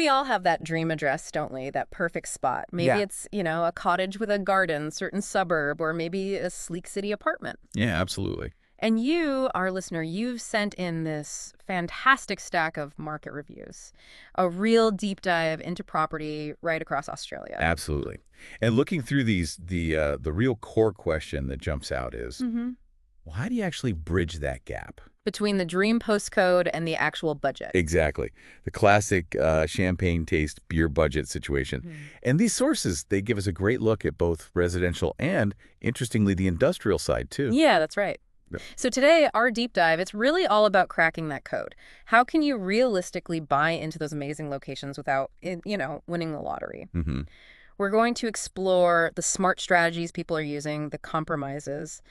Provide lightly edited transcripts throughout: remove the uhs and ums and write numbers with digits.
We all have that dream address, don't we? That perfect spot. Maybe Yeah. it's, a cottage with a garden, certain suburb, or maybe a sleek city apartment. Yeah, absolutely. And you, our listener, you've sent in this fantastic stack of market reviews, a real deep dive into property right across Australia. Absolutely. And looking through these, the real core question that jumps out is, Mm-hmm. well, how do you actually bridge that gap? Between the dream postcode and the actual budget. Exactly. The classic champagne taste beer budget situation. Mhm. And these sources, they give us a great look at both residential and, interestingly, the industrial side, too. Yeah, that's right. Yep. So today, our deep dive, it's really all about cracking that code. How can you realistically buy into those amazing locations without, winning the lottery? Mm-hmm. We're going to explore the smart strategies people are using, the compromises,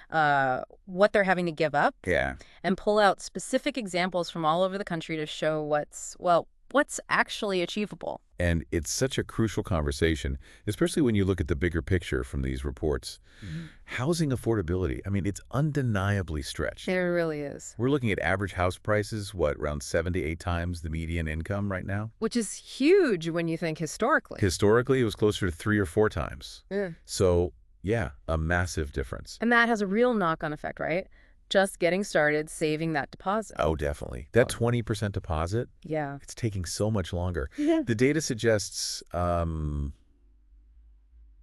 what they're having to give up, Yeah. and pull out specific examples from all over the country to show what's actually achievable. And it's such a crucial conversation, especially when you look at the bigger picture from these reports. Mhm. Housing affordability, I mean, it's undeniably stretched. There really is. We're looking at average house prices, around 7 to 8 times the median income right now? Which is huge when you think historically. Historically, it was closer to 3 or 4 times. Yeah. So, yeah, a massive difference. And that has a real knock-on effect, right? Just getting started saving that deposit. Oh, definitely. That 20% deposit, Yeah. it's taking so much longer. Yeah. The data suggests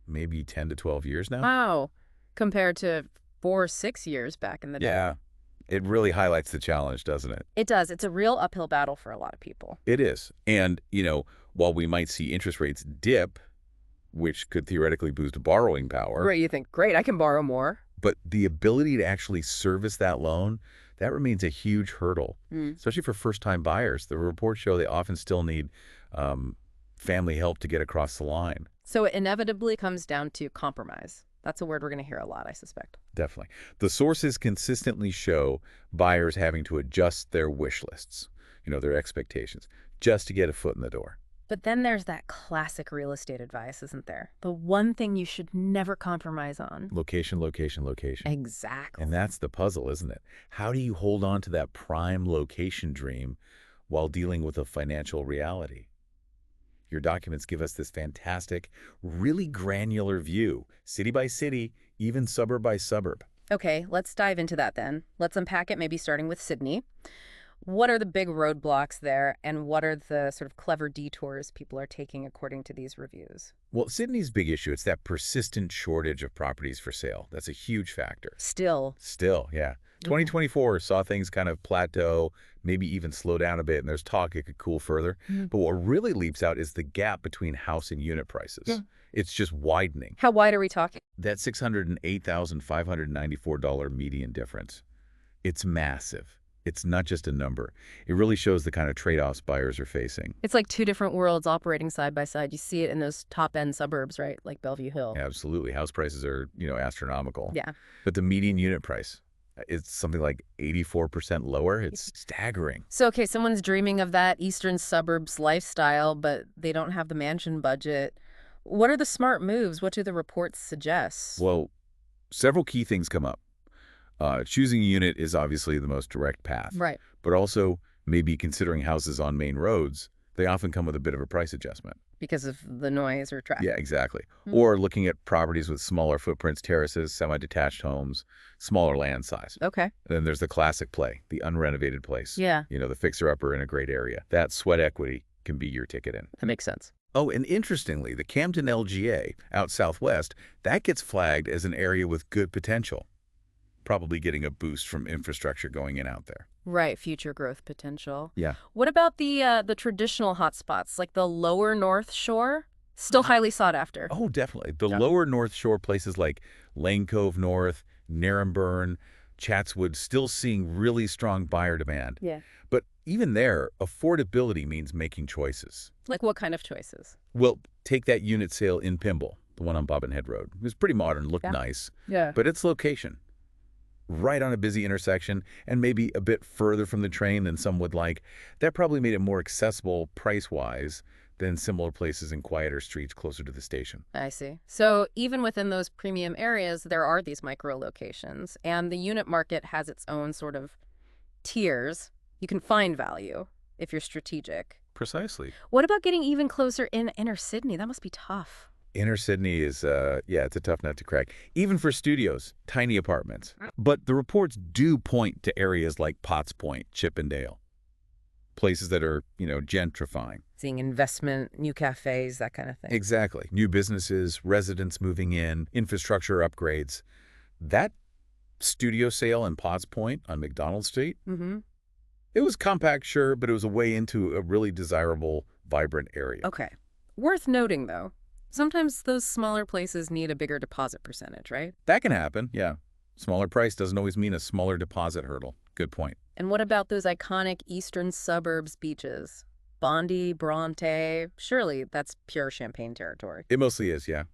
maybe 10 to 12 years now. Wow. Compared to 4 or 6 years back in the day. Yeah. It really highlights the challenge, doesn't it? It does. It's a real uphill battle for a lot of people. It is. And, while we might see interest rates dip, which could theoretically boost borrowing power, Right, you think, great, I can borrow more. but the ability to actually service that loan, that remains a huge hurdle, especially for first-time buyers. The reports show they often still need family help to get across the line. So it inevitably comes down to compromise. That's a word we're going to hear a lot, I suspect. Definitely. The sources consistently show buyers having to adjust their wish lists, their expectations, just to get a foot in the door. But then there's that classic real estate advice, isn't there? The one thing you should never compromise on. Location, location, location. Exactly. And that's the puzzle, isn't it? How do you hold on to that prime location dream while dealing with a financial reality? Your documents give us this fantastic, really granular view, city by city, even suburb by suburb. Okay, let's dive into that then. Let's unpack it, maybe starting with Sydney. What are the big roadblocks there, and what are the sort of clever detours people are taking according to these reviews? Well, Sydney's big issue, it's that persistent shortage of properties for sale. That's a huge factor. Still, Yeah. 2024 saw things kind of plateau, maybe even slow down a bit, and there's talk it could cool further. But what really leaps out is the gap between house and unit prices. Yeah. It's just widening. how wide are we talking? That $608,594 median difference, it's massive. It's not just a number. It really shows the kind of trade-offs buyers are facing. It's like two different worlds operating side by side. You see it in those top-end suburbs, right? Like Bellevue Hill. Absolutely. House prices are, astronomical. Yeah. But the median unit price, it's something like 84% lower. It's staggering. So, okay, someone's dreaming of that eastern suburbs lifestyle, but they don't have the mansion budget. What are the smart moves? What do the reports suggest? Well, several key things come up. Choosing a unit is obviously the most direct path. Right. But also, maybe considering houses on main roads, they often come with a bit of a price adjustment. Because of the noise or traffic. Yeah, exactly. Or looking at properties with smaller footprints, terraces, semi-detached homes, smaller land size. Okay. And then there's the classic play, the unrenovated place. Yeah. The fixer-upper in a great area. That sweat equity can be your ticket in. That makes sense. Oh, and interestingly, the Camden LGA out southwest, that gets flagged as an area with good potential. Probably getting a boost from infrastructure going in out there. Right, future growth potential. Yeah. What about the traditional hotspots, like the lower North Shore? Still highly sought after. Oh, definitely. The lower North Shore places like Lane Cove North, Narromburn, Chatswood, still seeing really strong buyer demand. Yeah. But even there, affordability means making choices. Like what kind of choices? Well, take that unit sale in Pymble, the one on Bobbin Head Road. It was pretty modern, looked nice. Yeah. But its location, right on a busy intersection and maybe a bit further from the train than some would like, that probably made it more accessible price-wise than similar places in quieter streets closer to the station. I see. So even within those premium areas, there are these micro locations, and the unit market has its own sort of tiers. You can find value if you're strategic. Precisely. What about getting even closer in inner Sydney? That must be tough. Inner Sydney is, yeah, it's a tough nut to crack. Even for studios, tiny apartments. But the reports do point to areas like Potts Point, Chippendale, places that are, gentrifying. Seeing investment, new cafes, that kind of thing. Exactly. New businesses, residents moving in, infrastructure upgrades. That studio sale in Potts Point on McDonald Street, Mm-hmm. it was compact, sure, but it was a way into a really desirable, vibrant area. Okay. Worth noting, though, sometimes those smaller places need a bigger deposit percentage, right? That can happen, yeah. Smaller price doesn't always mean a smaller deposit hurdle. Good point. And what about those iconic eastern suburbs beaches? Bondi, Bronte, surely that's pure Champagne territory. It mostly is, yeah.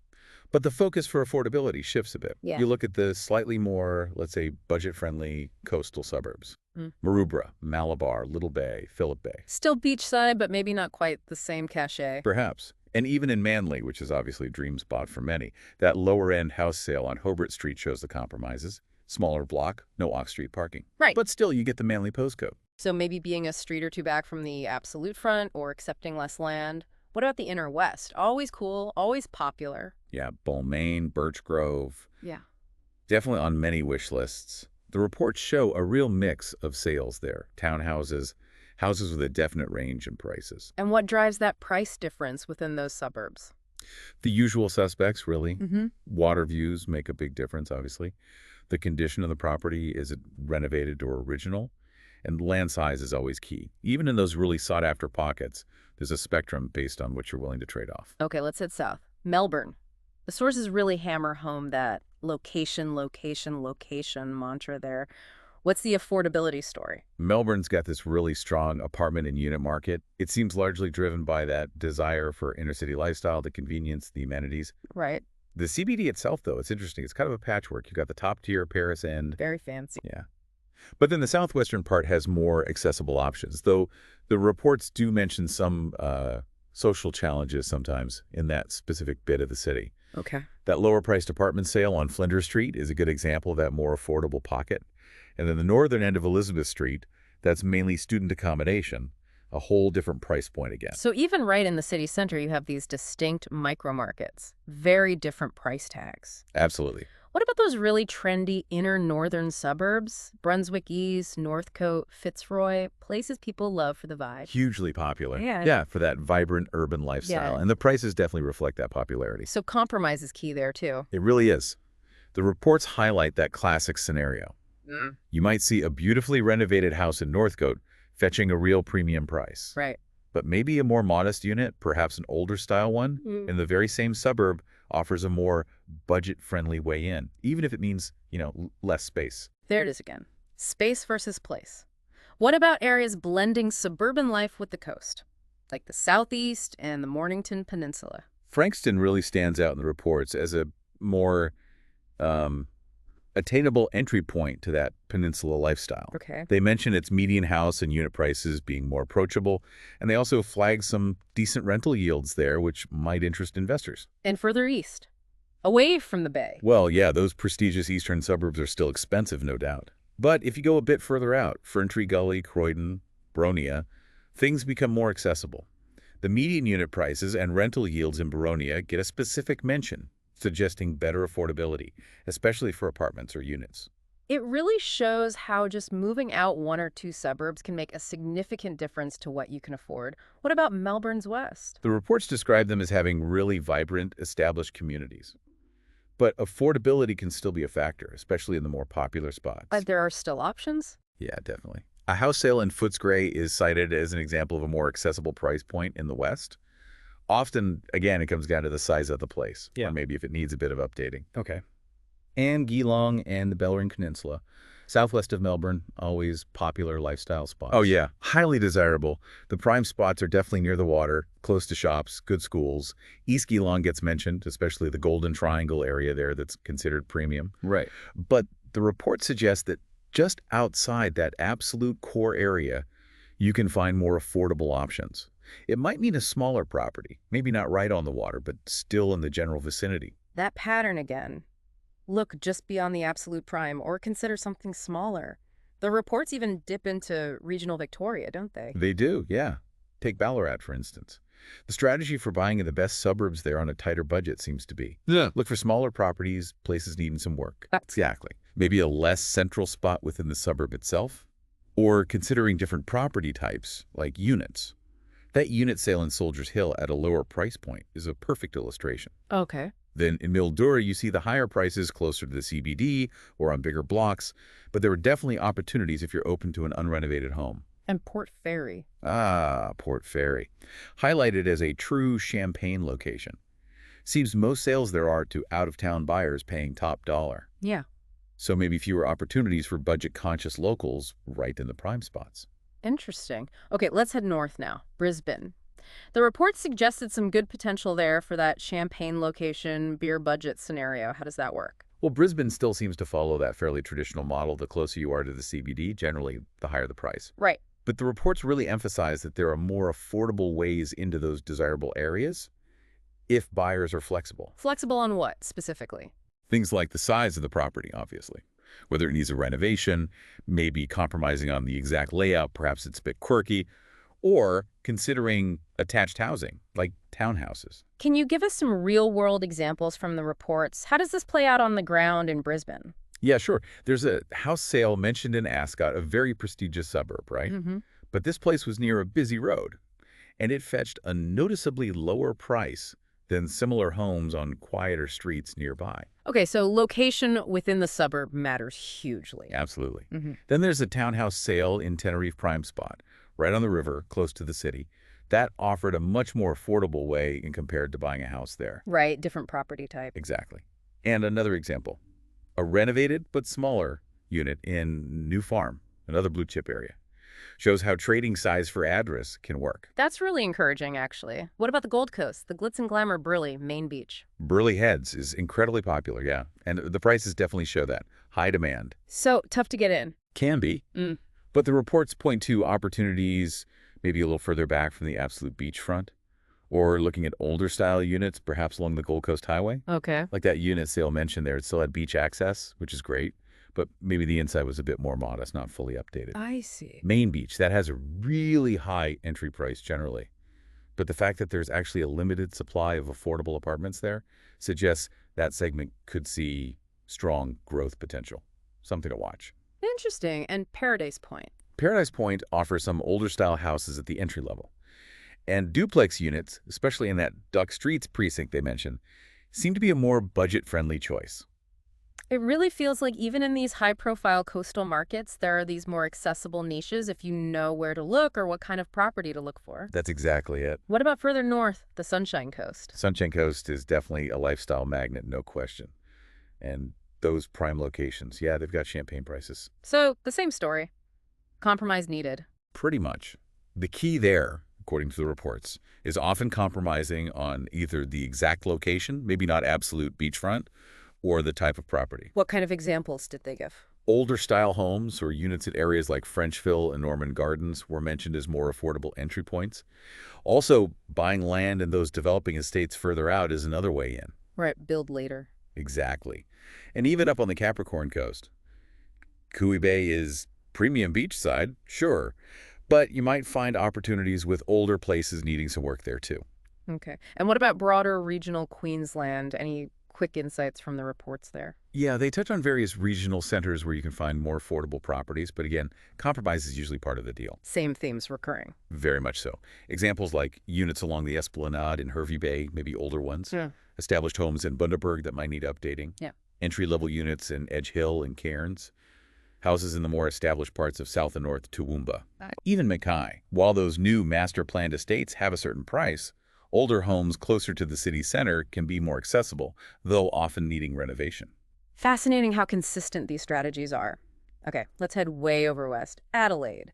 But the focus for affordability shifts a bit. Yeah. You look at the slightly more, let's say, budget-friendly coastal suburbs. Mm. Maroubra, Malabar, Little Bay, Phillip Bay. Still beachside, but maybe not quite the same cachet. Perhaps. And even in Manly, which is obviously a dream spot for many, that lower-end house sale on Hobart Street shows the compromises. Smaller block, no off-street parking. Right. But still, you get the Manly postcode. So maybe being a street or two back from the absolute front or accepting less land. What about the inner west? Always cool, always popular. Yeah, Balmain, Birch Grove. Yeah. Definitely on many wish lists. The reports show a real mix of sales there. Townhouses, houses with a definite range in prices. And what drives that price difference within those suburbs? The usual suspects, really. Mm-hmm. Water views make a big difference, obviously. The condition of the property, is it renovated or original? And land size is always key. Even in those really sought-after pockets, there's a spectrum based on what you're willing to trade off. Okay, let's head south. Melbourne. The sources really hammer home that location, location, location mantra there. What's the affordability story? Melbourne's got this really strong apartment and unit market. It seems largely driven by that desire for inner-city lifestyle, the convenience, the amenities. Right. The CBD itself, though, it's interesting. It's kind of a patchwork. You've got the top-tier Paris end. Very fancy. Yeah. But then the southwestern part has more accessible options, though the reports do mention some social challenges sometimes in that specific bit of the city. Okay. That lower-priced apartment sale on Flinders Street is a good example of that more affordable pocket. And then the northern end of Elizabeth Street, that's mainly student accommodation, a whole different price point again. So even right in the city center, you have these distinct micro markets, very different price tags. Absolutely. What about those really trendy inner northern suburbs? Brunswick East, Northcote, Fitzroy, places people love for the vibe. Hugely popular. Yeah. Yeah, for that vibrant urban lifestyle. Yeah. And the prices definitely reflect that popularity. So compromise is key there, too. It really is. The reports highlight that classic scenario. Mm. You might see a beautifully renovated house in Northcote fetching a real premium price. Right. But maybe a more modest unit, perhaps an older style one, in the very same suburb offers a more budget-friendly way in, even if it means, less space. There it is again. Space versus place. What about areas blending suburban life with the coast, like the Southeast and the Mornington Peninsula? Frankston really stands out in the reports as a more attainable entry point to that peninsula lifestyle. Okay. They mention its median house and unit prices being more approachable, and they also flag some decent rental yields there, which might interest investors. And further east, away from the bay. Well, yeah, those prestigious eastern suburbs are still expensive, no doubt. But if you go a bit further out, Ferntree Gully, Croydon, Boronia, things become more accessible. The median unit prices and rental yields in Boronia get a specific mention, suggesting better affordability, especially for apartments or units. It really shows how just moving out one or two suburbs can make a significant difference to what you can afford. What about Melbourne's West? The reports describe them as having really vibrant, established communities. But affordability can still be a factor, especially in the more popular spots. There are still options? Yeah, definitely. A house sale in Footscray is cited as an example of a more accessible price point in the West. Often, again, it comes down to the size of the place, or maybe if it needs a bit of updating. Okay. And Geelong and the Bellarine Peninsula, southwest of Melbourne, always popular lifestyle spots. Oh, yeah. Highly desirable. The prime spots are definitely near the water, close to shops, good schools. East Geelong gets mentioned, especially the Golden Triangle area there that's considered premium. Right. But the report suggests that just outside that absolute core area, you can find more affordable options. It might mean a smaller property, maybe not right on the water, but still in the general vicinity. That pattern again. Look just beyond the absolute prime or consider something smaller. The reports even dip into regional Victoria, don't they? They do, yeah. Take Ballarat, for instance. The strategy for buying in the best suburbs there on a tighter budget seems to be Yeah. look for smaller properties, places needing some work. That's Exactly. Maybe a less central spot within the suburb itself, or considering different property types, like units. That unit sale in Soldiers Hill at a lower price point is a perfect illustration. okay. Then in Mildura, you see the higher prices closer to the CBD or on bigger blocks, but there are definitely opportunities if you're open to an unrenovated home. And Port Fairy. Ah, Port Fairy. Highlighted as a true champagne location. Seems most sales there are to out-of-town buyers paying top dollar. Yeah. So maybe fewer opportunities for budget-conscious locals right in the prime spots. Interesting. Okay, let's head north now. Brisbane. The report suggested some good potential there for that champagne location, beer budget scenario. How does that work? Well, Brisbane still seems to follow that fairly traditional model. The closer you are to the CBD, generally, the higher the price. Right. But the reports really emphasize that there are more affordable ways into those desirable areas if buyers are flexible. Flexible on what, specifically? Things like the size of the property, obviously. Whether it needs a renovation, maybe compromising on the exact layout, perhaps it's a bit quirky, or considering attached housing, like townhouses. Can you give us some real-world examples from the reports? How does this play out on the ground in Brisbane? Yeah, sure. There's a house sale mentioned in Ascot, a very prestigious suburb, right? Mm-hmm. But this place was near a busy road, and it fetched a noticeably lower price than similar homes on quieter streets nearby. Okay, so location within the suburb matters hugely. Absolutely. Mm-hmm. Then there's a townhouse sale in Tenerife Prime Spot, right on the river, close to the city. That offered a much more affordable way in compared to buying a house there. Right, different property type. Exactly. And another example, a renovated but smaller unit in New Farm, another blue chip area. Shows how trading size for address can work. That's really encouraging, actually. What about the Gold Coast, the glitz and glamour Burleigh, Main Beach? Burleigh Heads is incredibly popular, yeah. And the prices definitely show that. High demand. So tough to get in. Can be. Mm. But the reports point to opportunities maybe a little further back from the absolute beachfront, or looking at older style units, perhaps along the Gold Coast Highway. Okay. Like that unit sale mentioned there, it still had beach access, which is great, but maybe the inside was a bit more modest, not fully updated. I see. Main Beach, that has a really high entry price generally. But the fact that there's actually a limited supply of affordable apartments there suggests that segment could see strong growth potential. Something to watch. Interesting. And Paradise Point. Paradise Point offers some older style houses at the entry level. And duplex units, especially in that Duck Streets precinct they mentioned, seem to be a more budget-friendly choice. It really feels like even in these high-profile coastal markets, there are these more accessible niches if you know where to look or what kind of property to look for. That's exactly it. What about further north, the Sunshine Coast? Sunshine Coast is definitely a lifestyle magnet, no question. And those prime locations, yeah, they've got champagne prices. So, the same story. Compromise needed. Pretty much. The key there, according to the reports, is often compromising on either the exact location, maybe not absolute beachfront, or the type of property. What kind of examples did they give? Older style homes or units at areas like Frenchville and Norman Gardens were mentioned as more affordable entry points. Also, buying land in those developing estates further out is another way in. Right, build later. Exactly. And even up on the Capricorn coast. Cooey Bay is premium beachside, sure, but you might find opportunities with older places needing some work there too. Okay. And what about broader regional Queensland? Any quick insights from the reports there? Yeah, they touch on various regional centers where you can find more affordable properties, but again, compromise is usually part of the deal. Same themes recurring. Very much so. Examples like units along the Esplanade in Hervey Bay, maybe older ones. Yeah. Established homes in Bundaberg that might need updating. Yeah. Entry-level units in Edge Hill and Cairns. Houses in the more established parts of South and North Toowoomba. Even Mackay. While those new master-planned estates have a certain price, older homes closer to the city center can be more accessible, though often needing renovation. Fascinating how consistent these strategies are. Okay, let's head way over west. Adelaide.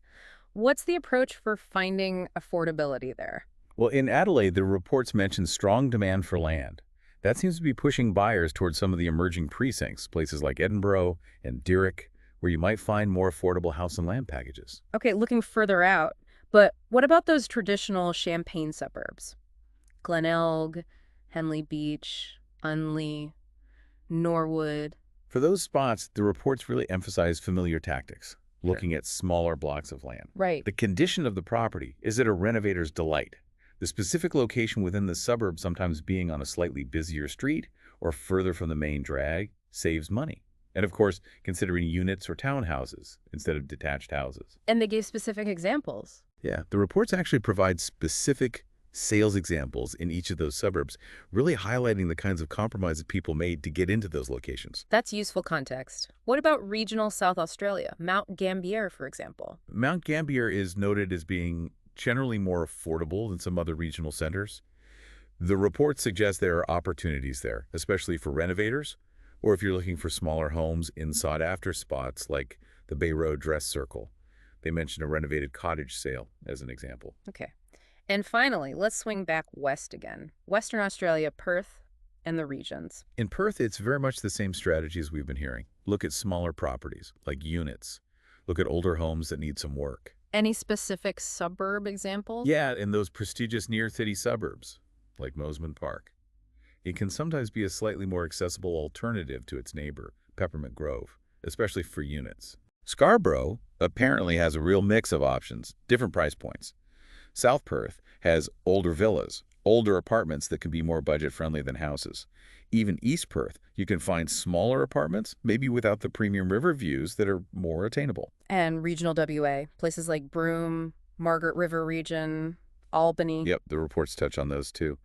What's the approach for finding affordability there? Well, in Adelaide, the reports mention strong demand for land. That seems to be pushing buyers towards some of the emerging precincts, places like Edinburgh and Dirac, where you might find more affordable house and land packages. Okay, looking further out, but what about those traditional Champagne suburbs? Glenelg, Henley Beach, Unley, Norwood. For those spots, the reports really emphasize familiar tactics. Sure. looking at smaller blocks of land. Right. The condition of the property is it a renovator's delight. The specific location within the suburb, sometimes being on a slightly busier street or further from the main drag, saves money. And of course, considering units or townhouses instead of detached houses. And they gave specific examples. Yeah, the reports actually provide specific sales examples in each of those suburbs, really highlighting the kinds of compromises people made to get into those locations. That's useful context. What about regional South Australia? Mount Gambier, for example. Mount Gambier is noted as being generally more affordable than some other regional centers. The reports suggest there are opportunities there, especially for renovators, or if you're looking for smaller homes in sought-after spots like the Bay Road Dress Circle. They mention a renovated cottage sale as an example. Okay. And finally, let's swing back west again. Western Australia, Perth, and the regions. In Perth, it's very much the same strategies we've been hearing. Look at smaller properties, like units. Look at older homes that need some work. Any specific suburb examples? Yeah, in those prestigious near-city suburbs, like Mosman Park. It can sometimes be a slightly more accessible alternative to its neighbor, Peppermint Grove, especially for units. Scarborough apparently has a real mix of options, different price points. South Perth has older villas, older apartments that can be more budget-friendly than houses. Even East Perth, you can find smaller apartments, maybe without the premium river views that are more attainable. And regional WA, places like Broome, Margaret River region, Albany. Yep, the reports touch on those too.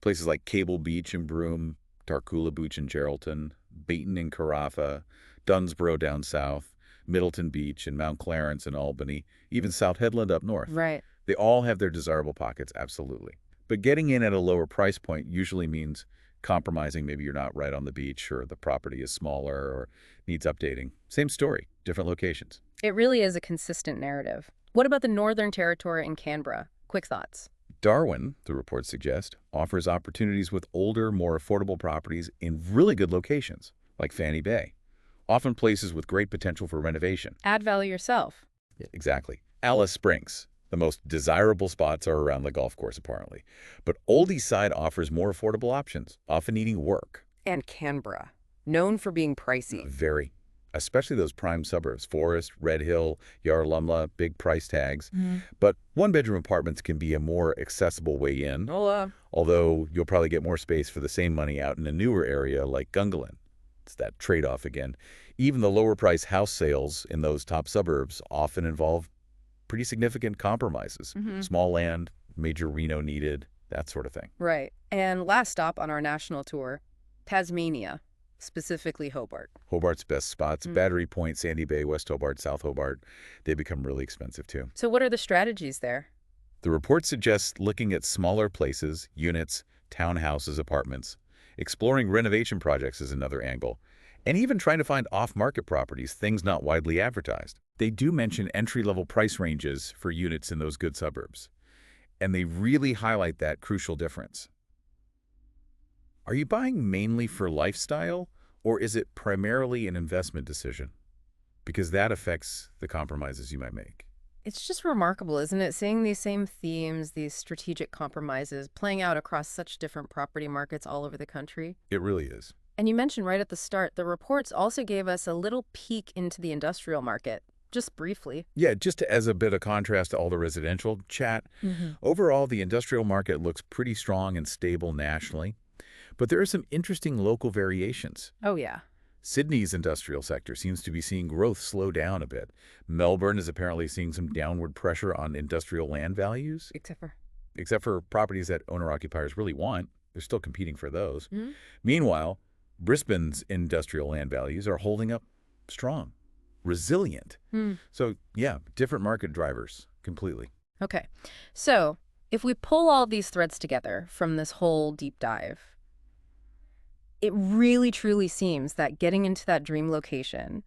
Places like Cable Beach in Broome, Tarcoola Beach in Geraldton, Bayton in Carafa, Dunsborough down south, Middleton Beach and Mount Clarence in Albany, even South Headland up north. Right. They all have their desirable pockets, absolutely. But getting in at a lower price point usually means compromising. Maybe you're not right on the beach, or the property is smaller or needs updating. Same story, different locations. It really is a consistent narrative. What about the Northern Territory and Canberra? Quick thoughts. Darwin, the reports suggest, offers opportunities with older, more affordable properties in really good locations, like Fanny Bay, often places with great potential for renovation. Add value yourself. Yeah, exactly. Alice Springs. The most desirable spots are around the golf course, apparently. But Old East Side offers more affordable options, often needing work. And Canberra, known for being pricey. Very. Especially those prime suburbs, Forest, Red Hill, Yarralumla, big price tags. But one-bedroom apartments can be a more accessible way in, although you'll probably get more space for the same money out in a newer area like Gungahlin. It's that trade-off again. Even the lower-price house sales in those top suburbs often involve pretty significant compromises. Small land, major reno needed, that sort of thing. Right. And last stop on our national tour, Tasmania, specifically Hobart. Hobart's best spots, Battery Point, Sandy Bay, West Hobart, South Hobart, they become really expensive too. So what are the strategies there? The report suggests looking at smaller places, units, townhouses, apartments. Exploring renovation projects is another angle. And even trying to find off-market properties, things not widely advertised. They do mention entry-level price ranges for units in those good suburbs. And they really highlight that crucial difference. Are you buying mainly for lifestyle, or is it primarily an investment decision? Because that affects the compromises you might make. It's just remarkable, isn't it? Seeing these same themes, these strategic compromises playing out across such different property markets all over the country. It really is. And you mentioned right at the start, the reports also gave us a little peek into the industrial market, just briefly. Yeah, just as a bit of contrast to all the residential chat, overall, the industrial market looks pretty strong and stable nationally. But there are some interesting local variations. Oh, yeah. Sydney's industrial sector seems to be seeing growth slow down a bit. Melbourne is apparently seeing some downward pressure on industrial land values. Except for properties that owner-occupiers really want. They're still competing for those. Meanwhile, Brisbane's industrial land values are holding up strong, resilient. So, yeah, different market drivers completely. Okay. So, if we pull all these threads together from this whole deep dive, it really truly seems that getting into that dream location,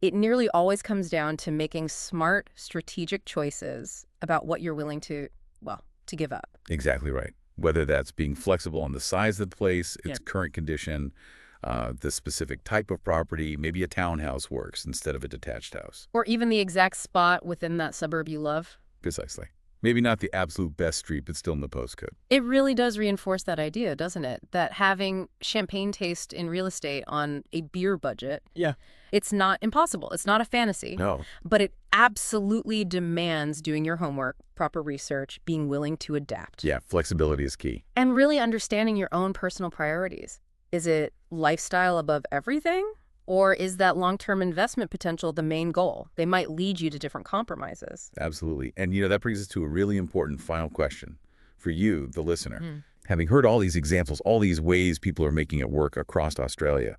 it nearly always comes down to making smart, strategic choices about what you're willing to, well, to give up. Exactly right. Whether that's being flexible on the size of the place, its current condition, the specific type of property, maybe a townhouse works instead of a detached house. Or even the exact spot within that suburb you love. Precisely. Maybe not the absolute best street, but still in the postcode. It really does reinforce that idea, doesn't it? That having champagne taste in real estate on a beer budget, Yeah. it's not impossible. It's not a fantasy, No. but it absolutely demands doing your homework, proper research, being willing to adapt. Yeah, flexibility is key. And really understanding your own personal priorities. Is it lifestyle above everything? Or is that long-term investment potential the main goal? They might lead you to different compromises. Absolutely. And, that brings us to a really important final question for you, the listener. Mm. Having heard all these examples, all these ways people are making it work across Australia,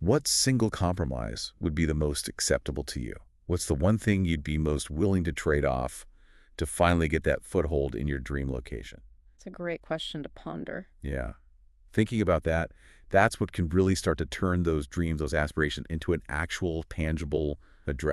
what single compromise would be the most acceptable to you? What's the one thing you'd be most willing to trade off to finally get that foothold in your dream location? It's a great question to ponder. Yeah. Thinking about that, that's what can really start to turn those dreams, those aspirations into an actual tangible address.